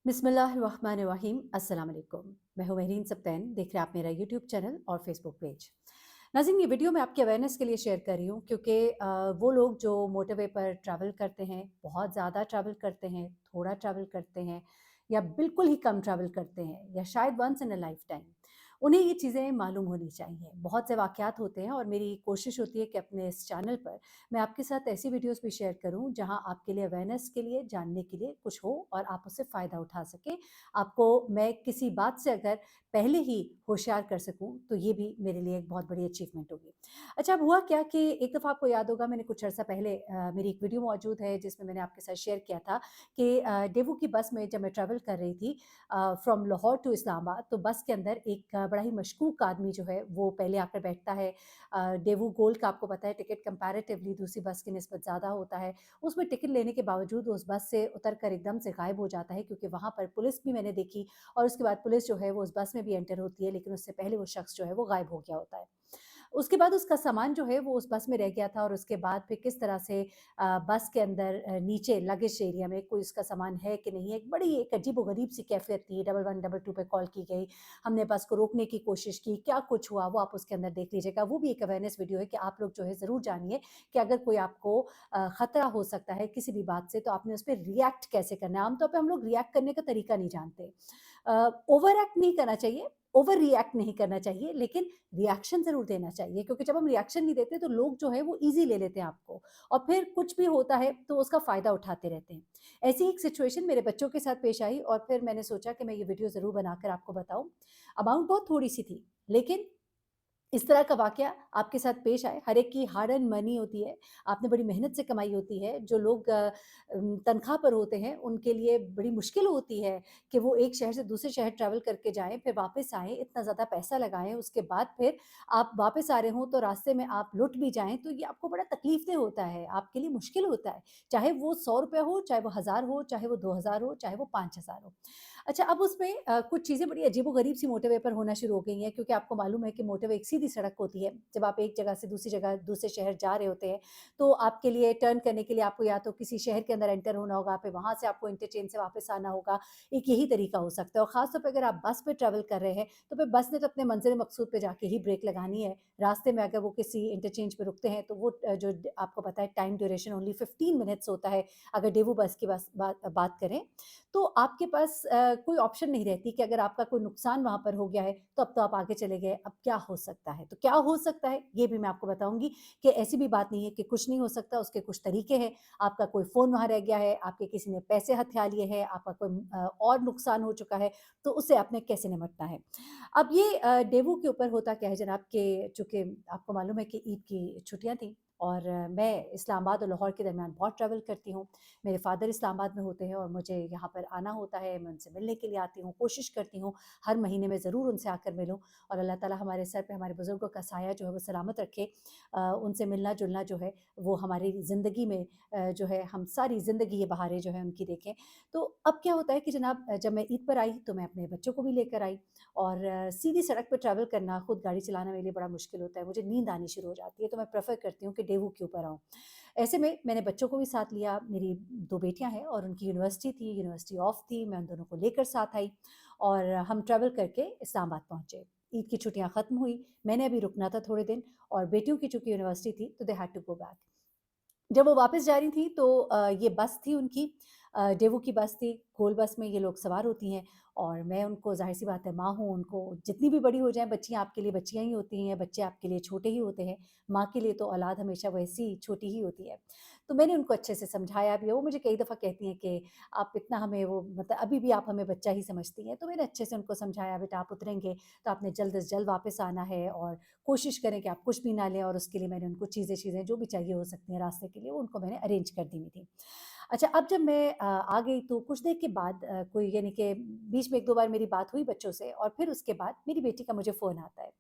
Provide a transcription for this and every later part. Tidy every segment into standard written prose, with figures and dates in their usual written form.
बिस्मिल्लाहिर्रहमानिर्रहीम अस्सलाम वालेकुम। मैं हूं महरीन सब्तैन, देख रहे हैं आप मेरा यूट्यूब चैनल और फेसबुक पेज। नाज़रीन, ये वीडियो मैं आपकी अवेयरनेस के लिए शेयर कर रही हूँ क्योंकि वो लोग जो मोटरवे पर ट्रैवल करते हैं, बहुत ज़्यादा ट्रैवल करते हैं, थोड़ा ट्रैवल करते हैं या बिल्कुल ही कम ट्रैवल करते हैं या शायद once in a lifetime, उन्हें ये चीज़ें मालूम होनी चाहिए। बहुत से वाक़यात होते हैं और मेरी कोशिश होती है कि अपने इस चैनल पर मैं आपके साथ ऐसी वीडियोस भी शेयर करूं जहां आपके लिए अवेयरनेस के लिए, जानने के लिए कुछ हो और आप उससे फ़ायदा उठा सकें। आपको मैं किसी बात से अगर पहले ही होशियार कर सकूं तो ये भी मेरे लिए एक बहुत बड़ी अचीवमेंट होगी। अच्छा, अब हुआ क्या कि एक दफ़ा आपको याद होगा, मैंने कुछ अर्सा पहले मेरी एक वीडियो मौजूद है जिसमें मैंने आपके साथ शेयर किया था कि डेवू की बस में जब मैं ट्रैवल कर रही थी फ्रॉम लाहौर टू इस्लामाबाद, तो बस के अंदर एक बड़ा ही मशकूक आदमी जो है वो पहले आकर बैठता है। डेवू गोल्ड का आपको पता है टिकट कंपैरेटिवली दूसरी बस की निस्बत ज़्यादा होता है। उसमें टिकट लेने के बावजूद उस बस से उतर कर एकदम से गायब हो जाता है क्योंकि वहाँ पर पुलिस भी मैंने देखी और उसके बाद पुलिस जो है वो उस बस में भी एंटर होती है, लेकिन उससे पहले वो शख्स जो है वो गायब हो गया होता है। उसके बाद उसका सामान जो है वो उस बस में रह गया था और उसके बाद फिर किस तरह से बस के अंदर नीचे लगेज एरिया में कोई उसका सामान है कि नहीं है, एक बड़ी एक अजीब-ओ-गरीब सी कैफ़ियत थी। 1112 पे कॉल की गई, हमने बस को रोकने की कोशिश की, क्या कुछ हुआ वो आप उसके अंदर देख लीजिएगा। वो भी एक अवेयरनेस वीडियो है कि आप लोग जो है ज़रूर जानिए कि अगर कोई आपको खतरा हो सकता है किसी भी बात से, तो आपने उस पे रिएक्ट कैसे करना है। आमतौर पे हम लोग रिएक्ट करने का तरीका नहीं जानते। ओवर एक्ट नहीं करना चाहिए, ओवर रिएक्ट नहीं करना चाहिए, लेकिन रिएक्शन ज़रूर देना चाहिए क्योंकि जब हम रिएक्शन नहीं देते तो लोग जो है वो ईज़ी ले लेते हैं आपको और फिर कुछ भी होता है तो उसका फ़ायदा उठाते रहते हैं। ऐसी ही एक सिचुएशन मेरे बच्चों के साथ पेश आई और फिर मैंने सोचा कि मैं ये वीडियो ज़रूर बनाकर आपको बताऊँ। अमाउंट बहुत थोड़ी-सी थी, लेकिन इस तरह का वाक़या आपके साथ पेश आए, हर एक की हार्ड अर्न्ड मनी होती है, आपने बड़ी मेहनत से कमाई होती है। जो लोग तनख़्वाह पर होते हैं, उनके लिए बड़ी मुश्किल होती है कि वो एक शहर से दूसरे शहर ट्रैवल करके जाएँ, फिर वापस आएँ, इतना ज़्यादा पैसा लगाएँ, उसके बाद फिर आप वापस आ रहे हों, तो रास्ते में आप लुट भी जाएँ, तो ये आपको बड़ा तकलीफ़देह होता है, आपके लिए मुश्किल होता है। चाहे वो ₹100 हो, चाहे वो 1000 हो, चाहे वो 2000 हो, चाहे वो 5000 हो। अच्छा, अब उसमें कुछ चीज़ें बड़ी अजीबो-गरीब सी मोटरवे पर होना शुरू हो गई हैं क्योंकि आपको मालूम है कि मोटरवे एक सीधी सड़क होती है। जब आप एक जगह से दूसरी जगह, दूसरे शहर जा रहे होते हैं, तो आपके लिए टर्न करने के लिए आपको या तो किसी शहर के अंदर एंटर होना होगा, फिर वहाँ से आपको इंटरचेंज से वापस आना होगा। एक यही तरीका हो सकता है और ख़ास तौर पे अगर आप बस में ट्रैवल कर रहे हैं, तो फिर बस ने तो अपने मंज़िल-ए-मक़सूद पे जाके ही ब्रेक लगानी है। रास्ते में अगर वो किसी इंटरचेंज पे रुकते हैं, तो वो जो आपको पता है टाइम ड्यूरेशन ओनली 15 मिनट्स होता है, अगर डेवू बस की बस बात बात करें। तो आपके पास कोई ऑप्शन नहीं रहती कि अगर आपका कोई नुकसान वहाँ पर हो गया है, तो अब तो आप आगे चले गए, अब क्या हो सकता है? तो क्या हो सकता है, ये भी मैं आपको बताऊँगी कि ऐसी भी बात नहीं है कि कुछ नहीं हो सकता, उसके कुछ तरीके हैं। आपका कोई फ़ोन वहाँ रह गया है, आपके किसी ने पैसे हथिया लिए हैं, आपका कोई और नुकसान हो चुका है, तो उससे आपने कैसे निपटना है? अब ये डेवू के ऊपर होता क्या है जनाब कि चूँकि आपको मालूम है कि ईद की छुट्टियाँ थी और मैं इस्लामाबाद और लाहौर के दरमियान बहुत ट्रैवल करती हूँ। मेरे फ़ादर इस्लामाबाद में होते हैं और मुझे यहाँ पर आना होता है, मैं उनसे मिलने के लिए आती हूँ, कोशिश करती हूँ हर महीने में ज़रूर उनसे आकर मिलूँ और अल्लाह ताला हमारे सर पे हमारे बुज़ुर्गों का साया जो है वो सलामत रखे। उनसे मिलना-जुलना जो है वो हमारी ज़िंदगी में जो है हम सारी ज़िंदगी ये बहारें जो है उनकी देखें। तो अब क्या होता है कि जनाब जब मैं ईद पर आई तो मैं अपने बच्चों को भी लेकर आई और सीधी सड़क पे ट्रैवल करना, खुद गाड़ी चलाना मेरे लिए बड़ा मुश्किल होता है, मुझे नींद आनी शुरू हो जाती है, तो मैं प्रेफ़र करती हूँ कि डेवू के ऊपर आऊँ। ऐसे में मैंने बच्चों को भी साथ लिया, मेरी 2 बेटियाँ हैं और उनकी यूनिवर्सिटी थी, यूनिवर्सिटी ऑफ थी, मैं उन दोनों को लेकर साथ आई और हम ट्रैवल करके इस्लामाबाद पहुँचे। ईद की छुट्टियाँ ख़त्म हुई, मैंने अभी रुकना था थोड़े दिन और बेटियों की चूँकि यूनिवर्सिटी थी, तो they had to go back. जब वो वापस जा रही थी तो ये बस थी उनकी, डेवू की बस थी, गोल बस में ये लोग सवार होती हैं और मैं उनको ज़ाहिर-सी बात है माँ हूँ, उनको जितनी भी बड़ी हो जाएँ बच्चियाँ आपके लिए बच्चियाँ ही होती हैं, बच्चे आपके लिए छोटे ही होते हैं, माँ के लिए तो औलाद हमेशा वैसी छोटी ही होती है। तो मैंने उनको अच्छे से समझाया भी है, वो मुझे कई दफ़ा कहती हैं कि आप इतना हमें वो मतलब अभी भी आप हमें बच्चा ही समझती हैं, तो मैंने अच्छे से उनको समझाया बेटा आप उतरेंगे तो आपने जल्द से जल्द वापस आना है और कोशिश करें कि आप कुछ भी ना लें और उसके लिए मैंने उनको चीज़ें जो भी चाहिए हो सकती हैं रास्ते के लिए, वो उनको मैंने अरेंज कर दी हुई थी। अच्छा, अब जब मैं आ गई तो कुछ देर के बाद कोई यानी कि बीच में 1-2 बार मेरी बात हुई बच्चों से और फिर उसके बाद मेरी बेटी का मुझे फ़ोन आता है।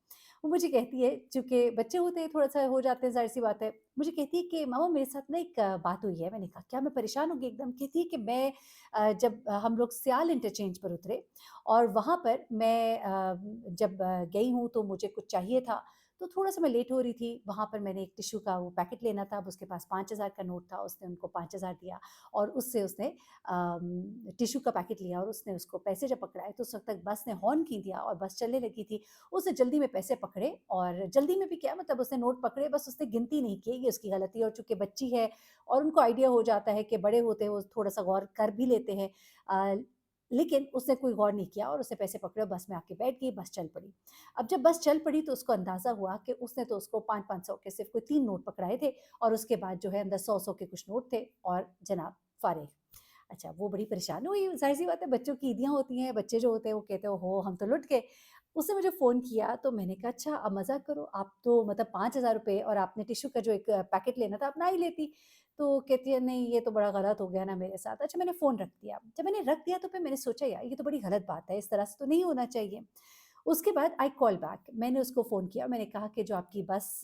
वो मुझे कहती है, चूँकि बच्चे होते हैं थोड़ा-सा हो जाते हैं, ज़ाहिर-सी बात है। मुझे कहती है कि मम्मा मेरे साथ ना एक बात हुई है। मैंने कहा क्या? मैं परेशान हो गई एकदम। कहती है कि मैं जब हम लोग सियाल इंटरचेंज पर उतरे और वहाँ पर मैं जब गई हूँ तो मुझे कुछ चाहिए था, तो थोड़ा-सा मैं लेट हो रही थी, वहाँ पर मैंने एक टिश्यू का वो पैकेट लेना था, अब उसके पास 5,000 का नोट था, उसने उनको 5,000 दिया और उससे उसने टिश्यू का पैकेट लिया और उसने उसको पैसे जब पकड़ाए तो उस वक़्त तक बस ने हॉर्न की दिया और बस चलने लगी थी। उसने जल्दी में पैसे पकड़े और जल्दी में भी क्या मतलब उसने नोट पकड़े, बस उसने गिनती नहीं की, ये उसकी गलती है और चूँकि बच्ची है और उनको आइडिया हो जाता है कि बड़े होते हैं वो थोड़ा-सा गौर कर भी लेते हैं। लेकिन उसने कोई गौर नहीं किया और उसने पैसे पकड़े और बस में आके बैठ गई, बस चल पड़ी। अब जब बस चल पड़ी तो उसको अंदाज़ा हुआ कि उसने तो उसको 5-5 सौ के सिर्फ़ कोई 3 नोट पकड़ाए थे और उसके बाद जो है अंदर 100-100 के कुछ नोट थे और जनाब फ़ारिग। अच्छा, वो बड़ी परेशान हुई, ज़ाहिर-सी बात है बच्चों की ईदियाँ होती हैं, बच्चे जो होते हैं वो कहते हैं, ओहो! हम तो लुट गए। उसने मुझे फ़ोन किया तो मैंने कहा, अच्छा अब मज़ाक करो, आप तो मतलब ₹5,000 और आपने टिश्यू का जो एक पैकेट लेना था, आप ना ही लेती। तो कहती है, नहीं ये तो बड़ा गलत हो गया ना मेरे साथ। अच्छा मैंने फ़ोन रख दिया। जब मैंने रख दिया तो फिर मैंने सोचा यार ये तो बड़ी गलत बात है, इस तरह से तो नहीं होना चाहिए। उसके बाद आई कॉल बैक, मैंने उसको फ़ोन किया, मैंने कहा कि जो आपकी बस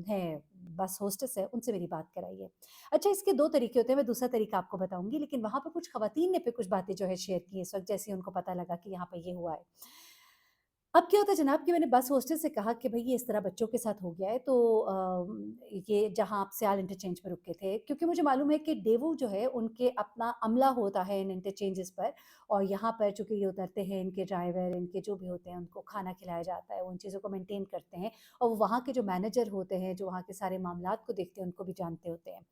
है, बस होस्टेस है, उनसे मेरी बात कराइए। अच्छा इसके 2 तरीके होते हैं, मैं दूसरा तरीका आपको बताऊँगी, लेकिन वहाँ पर कुछ ख़वातीन ने फिर कुछ बातें जो है शेयर की इस वक़्त, जैसे ही उनको पता लगा कि यहाँ पे ये हुआ है। अब क्या होता है जनाब कि मैंने बस हॉस्टल से कहा कि भई ये इस तरह बच्चों के साथ हो गया है तो ये जहाँ आप सियाल इंटरचेंज पे रुके थे क्योंकि मुझे मालूम है कि डेवू जो है उनके अपना अमला होता है इन इंटरचेंजेस पर और यहाँ पर चूँकि ये उतरते हैं इनके ड्राइवर इनके जो भी होते हैं उनको खाना खिलाया जाता है, वो उन चीज़ों को मेंटेन करते हैं और वो वहाँ के जो मैनेजर होते हैं, जो वहाँ के सारे मामलात को देखते हैं, उनको भी जानते होते हैं।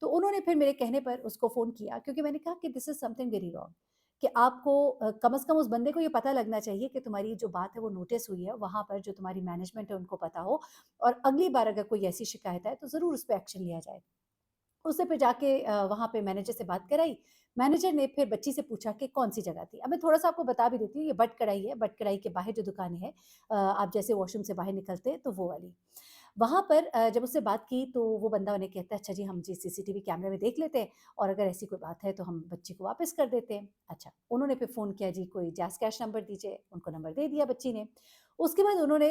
तो उन्होंने फिर मेरे कहने पर उसको फ़ोन किया क्योंकि मैंने कहा कि this is something very wrong कि आपको कम से कम उस बंदे को ये पता लगना चाहिए कि तुम्हारी जो बात है वो नोटिस हुई है, वहाँ पर जो तुम्हारी मैनेजमेंट है उनको पता हो और अगली बार अगर कोई ऐसी शिकायत आए तो ज़रूर उस पे एक्शन लिया जाए। उसने फिर जाके वहाँ पे मैनेजर से बात कराई। मैनेजर ने फिर बच्ची से पूछा कि कौन-सी जगह थी। अब मैं थोड़ा-सा आपको बता भी देती हूँ, ये बट कढ़ाई है, बट कढ़ाई के बाहर जो दुकानें हैं आप जैसे वॉशरूम से बाहर निकलते हैं तो वो वाली। वहाँ पर जब उससे बात की तो वो बंदा उन्हें कहता है, "अच्छा जी, हम जी सीसीटीवी कैमरे में देख लेते हैं और अगर ऐसी कोई बात है तो हम बच्ची को वापस कर देते हैं।" अच्छा, उन्होंने फिर फ़ोन किया जी कोई जैज़ कैश नंबर दीजिए, उनको नंबर दे दिया बच्ची ने। उसके बाद उन्होंने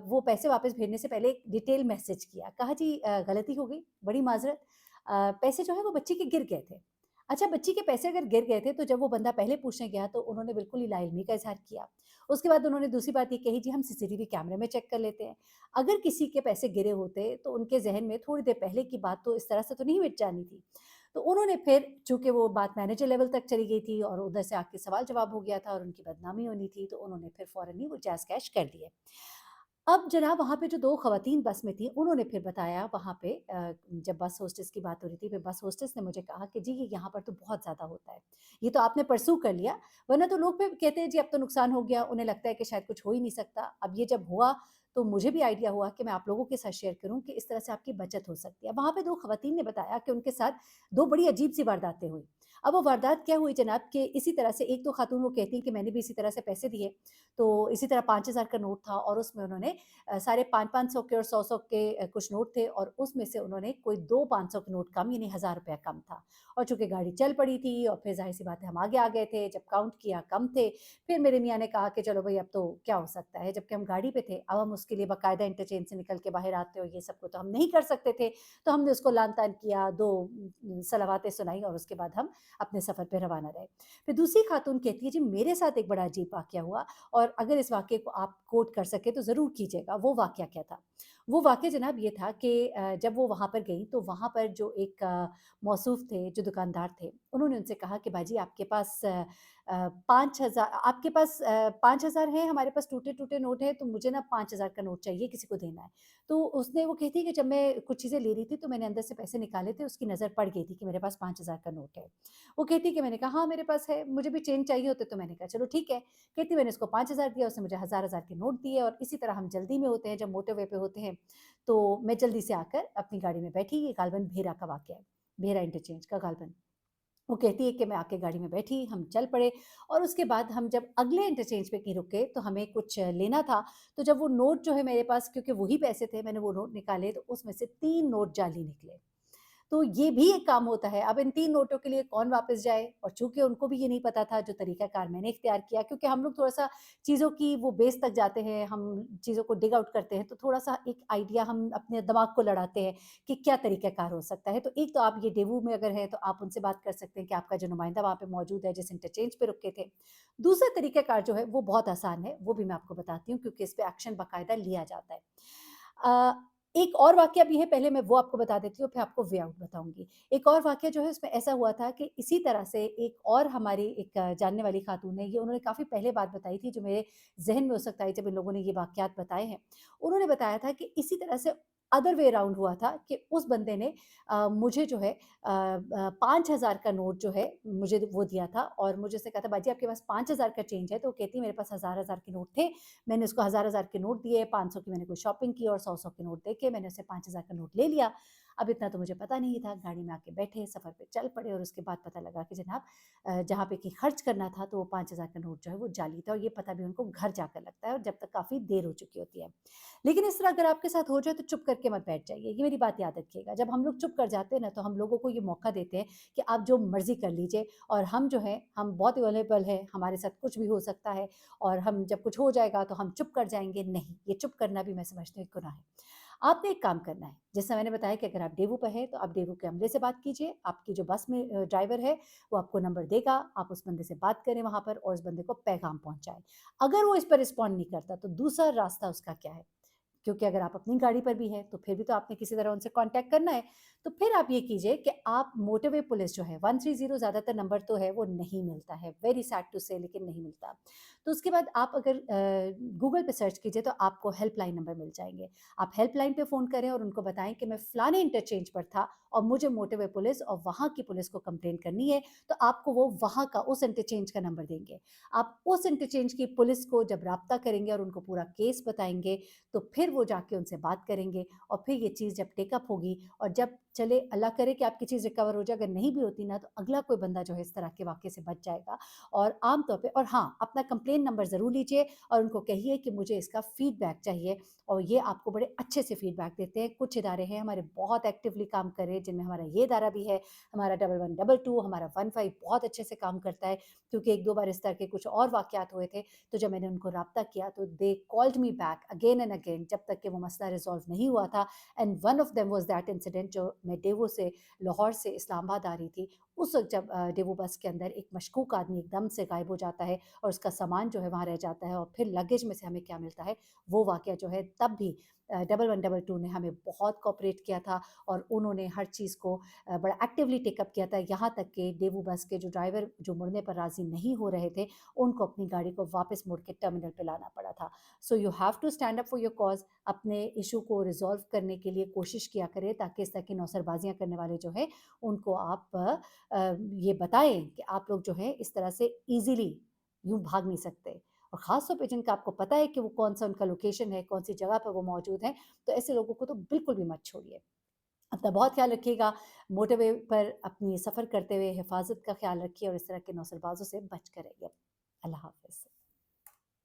वो पैसे वापस भेजने से पहले एक डिटेल मैसेज किया, कहा जी गलती हो गई, बड़ी माज़रत पैसे जो है वो बच्ची के गिर गए थे। अच्छा बच्ची के पैसे अगर गिर गए थे तो जब वो बंदा पहले पूछने गया तो उन्होंने बिल्कुल ही लाइल्मी का इज़हार किया। उसके बाद उन्होंने दूसरी बात ये कही जी हम सीसीटीवी कैमरे में चेक कर लेते हैं। अगर किसी के पैसे गिरे होते तो उनके ज़हन में थोड़ी देर पहले की बात तो इस तरह से तो नहीं मिट जानी थी। तो उन्होंने फिर चूँकि वो बात मैनेजर लेवल तक चली गई थी और उधर से आके सवाल-जवाब हो गया था और उनकी बदनामी होनी थी, तो उन्होंने फिर फ़ौरन ही वो जैज़ कैश कर दिए। अब जनाब वहाँ पे जो 2 ख़वातीन बस में थीं, उन्होंने फिर बताया वहाँ पे जब बस होस्टेस की बात हो रही थी, फिर बस होस्टेस ने मुझे कहा कि जी, ये यहाँ पर तो बहुत ज़्यादा होता है। ये तो आपने परसों कर लिया, वरना तो लोग फिर कहते हैं जी अब तो नुकसान हो गया, उन्हें लगता है कि शायद कुछ हो ही नहीं सकता। अब ये जब हुआ, तो मुझे भी आइडिया हुआ कि मैं आप लोगों के साथ शेयर करूँ कि इस तरह से आपकी बचत हो सकती है। वहाँ पे 2 ख़वातीन ने बताया कि उनके साथ 2 बड़ी अजीब-सी वारदातें हुई। अब वो वारदात क्या हुई जनाब कि इसी तरह से एक तो ख़ातून वो कहती हैं कि मैंने भी इसी तरह से पैसे दिए, तो इसी तरह 5,000 का नोट था और उसमें उन्होंने सारे 5-5 सौ के और 100-100 के कुछ नोट थे और उसमें से उन्होंने कोई 2 500 के नोट कम यानी ₹1000 कम था। और चूँकि गाड़ी चल पड़ी थी और फिर ज़ाहिर-सी बात है हम आगे आ गए थे, जब काउंट किया कम थे। फिर मेरे मियाँ ने कहा कि चलो भई अब तो क्या हो सकता है, जबकि हम गाड़ी पे थे। अब हम उसके लिए बाकायदा इंटरचेंज से निकल के बाहर आते और ये सब को तो हम नहीं कर सकते थे। तो हमने उसको लान-तान किया, 2 सलावातें सुनाई और उसके बाद हम अपने सफ़र पे रवाना रहे। फिर दूसरी खातून कहती है जी मेरे साथ एक बड़ा अजीब वाक़या हुआ और अगर इस वाक़ये को आप कोट कर सकें तो ज़रूर कीजिएगा। वो वाक़या क्या था? वो वाक़या जनाब ये था कि जब वो वहाँ पर गईं तो वहाँ पर जो एक मौसूफ़ थे, जो दुकानदार थे, उन्होंने उनसे कहा कि बाजी आपके पास 5,000 आपके पास 5,000 है, हमारे पास टूटे-टूटे नोट हैं, तो मुझे ना 5,000 का नोट चाहिए, किसी को देना है। तो उसने वो कहती है कि जब मैं कुछ चीज़ें ले रही थी तो मैंने अंदर से पैसे निकाले थे, उसकी नज़र पड़ गई थी कि मेरे पास 5,000 का नोट है। वो कहती है कि मैंने कहा हाँ, मेरे पास है, मुझे भी चेंज चाहिए होते तो मैंने कहा चलो ठीक है। कहती मैंने उसको 5,000 दिया, उसने मुझे हज़ार-हज़ार के नोट दिए और इसी तरह हम जल्दी में होते हैं, जब मोटरवे पे होते हैं, तो मैं जल्दी से आकर अपनी गाड़ी में बैठी, ये गालबन भेरा का वाक़या है, भेरा इंटरचेंज का गालबन। वो कहती है कि मैं आके गाड़ी में बैठी, हम चल पड़े और उसके बाद हम जब अगले इंटरचेंज पे कहीं रुके, तो हमें कुछ लेना था, तो जब वो नोट जो है मेरे पास क्योंकि वही पैसे थे, मैंने वो नोट निकाले, तो उसमें से 3 नोट जाली निकले। तो ये भी एक काम होता है। अब इन 3 नोटों के लिए कौन वापस जाए और चूँकि उनको भी ये नहीं पता था जो तरीक़ाकार मैंने इख्तियार किया क्योंकि हम लोग थोड़ा-सा चीज़ों की वो बेस तक जाते हैं, हम चीज़ों को डिग आउट करते हैं, तो थोड़ा-सा एक आइडिया हम अपने दिमाग को लड़ाते हैं कि क्या तरीक़ाकार हो सकता है। तो एक तो आप ये डेवू में अगर है तो आप उनसे बात कर सकते हैं कि आपका जो नुमाइंदा वहाँ पे मौजूद है जिस इंटरचेंज पे रुके थे। दूसरा तरीक़ाकार जो है वो बहुत आसान है, वो भी मैं आपको बताती हूँ क्योंकि इस पे एक्शन बाकायदा लिया जाता है। अ, एक और वाक़या भी है, पहले मैं वो आपको बता देती हूँ, फिर आपको वे आउट बताऊँगी। एक और वाक़या जो है उसमें ऐसा हुआ था कि इसी तरह से एक और हमारी एक जानने वाली खातून है, ये उन्होंने काफ़ी पहले बात बताई थी जो मेरे ज़हन में उस वक़्त आई जब इन लोगों ने ये वाक़यात बताए हैं। उन्होंने बताया था कि इसी तरह से अदर वे अराउंड हुआ था कि उस बंदे ने मुझे जो है 5,000 का नोट जो है मुझे वो दिया था और मुझे उसने कहा था बाजी आपके पास 5,000 का चेंज है? तो वो कहती है मेरे पास हज़ार-हज़ार के नोट थे। मैंने उसको हज़ार-हज़ार के नोट दिए, 500 की मैंने कोई शॉपिंग की और 100-100 के नोट देके मैंने उससे 5,000 का नोट ले लिया। अब इतना तो मुझे पता नहीं था, गाड़ी में आके बैठे, सफ़र पे चल पड़े और उसके बाद पता लगा कि जनाब जहाँ पे कि खर्च करना था तो वो 5,000 का नोट जो है वो जाली था और ये पता भी उनको घर जाकर लगता है और जब तक काफ़ी देर हो चुकी होती है। लेकिन इस तरह अगर आपके साथ हो जाए तो चुप करके मत बैठ जाइए, ये मेरी बात याद रखिएगा। जब हम लोग चुप कर जाते हैं ना तो हम लोगों को ये मौका देते हैं कि आप जो मर्ज़ी कर लीजिए और हम जो हैं, हम बहुत अवेलेबल हैं, हमारे साथ कुछ भी हो सकता है और हम जब कुछ हो जाएगा तो हम चुप कर जाएँगे, नहीं, ये चुप करना भी मैं समझती हूँ एक गुनाह है। आपने एक काम करना है, जैसा मैंने बताया कि अगर आप डेवू पे हैं, तो आप डेवू के अमले से बात कीजिए, आपकी जो बस में ड्राइवर है, वो आपको नंबर देगा, आप उस बंदे से बात करें वहाँ पर और उस बंदे को पैगाम पहुँचाएँ। अगर वो इस पर रिस्पॉन्ड नहीं करता, तो दूसरा रास्ता उसका क्या है? क्योंकि अगर आप अपनी गाड़ी पर भी हैं, तो फिर भी तो आपने किसी तरह उनसे कॉन्टैक्ट करना है। तो फिर आप ये कीजिए कि आप मोटरवे पुलिस जो है 130 ज़्यादातर नंबर तो है, वो नहीं मिलता है, वेरी सैड टू से लेकिन नहीं मिलता। तो उसके बाद आप अगर गूगल पे सर्च कीजिए तो आपको हेल्पलाइन नंबर मिल जाएँगे। आप हेल्पलाइन पे फ़ोन करें और उनको बताएँ कि मैं फलाने इंटरचेंज पर था और मुझे मोटरवे पुलिस और वहाँ की पुलिस को कंप्लेन करनी है, तो आपको वो वहाँ का उस इंटरचेंज का नंबर देंगे। आप उस इंटरचेंज की पुलिस को जब राब्ता करेंगे और उनको पूरा केस बताएँगे, तो फिर वो जाके उनसे बात करेंगे और फिर ये चीज़ जब टेकअप होगी और जब चले अल्लाह करे कि आपकी चीज़ रिकवर हो जाए, अगर नहीं भी होती ना तो अगला कोई बंदा जो है इस तरह के वाक़ये से बच जाएगा। और आम तौर पे और हाँ, अपना कंप्लेन नंबर ज़रूर लीजिए और उनको कहिए कि मुझे इसका फ़ीडबैक चाहिए और ये आपको बड़े अच्छे से फ़ीडबैक देते हैं। कुछ इदारे हैं हमारे बहुत एक्टिवली काम कर रहे हैं जिनमें हमारा ये इदारा भी है, हमारा 1122 हमारा 15 बहुत अच्छे से काम करता है क्योंकि 1-2 बार इस तरह के कुछ और वाक़यात हुए थे तो जब मैंने उनको राब्ता किया तो they called me back again and again जब तक कि वो मसला रिज़ॉल्व नहीं हुआ था and one of them was that incident जो मैं डेवो से लाहौर से इस्लामाबाद आ रही थी। उस वक़्त जब डेवो बस के अंदर एक मशकूक आदमी एकदम से गायब हो जाता है और उसका सामान जो है वहाँ रह जाता है और फिर लगेज में से हमें क्या मिलता है, वो वाक़या जो है तब भी 1122 ने हमें बहुत कोऑपरेट किया था और उन्होंने हर चीज़ को बड़ा एक्टिवली टेकअप किया था। यहाँ तक कि डेवो बस के जो ड्राइवर जो मुड़ने पर राज़ी नहीं हो रहे थे, उनको अपनी गाड़ी को वापस मुड़ के टर्मिनल पे लाना पड़ा था। So you have to stand up for your cause अपने इश्यू को रिज़ॉल्व करने के लिए कोशिश किया करें ताकि इस तरह की नौसरबाज़ियाँ करने वाले जो हैं, उनको आप ये बताएँ कि आप लोग जो हैं इस तरह से ईज़िली यूँ भाग नहीं सकते। और ख़ास तौर पे जिनका आपको पता है कि वो कौन-सा उनका लोकेशन है, कौन-सी जगह पर वो मौजूद हैं, तो ऐसे लोगों को तो बिल्कुल भी मत छोड़िए। अपना बहुत ख़्याल रखिएगा, मोटरवे पर अपनी सफ़र करते हुए हिफ़ाज़त का ख़्याल रखिए और इस तरह के नौसरबाज़ों से बच कर रहिए।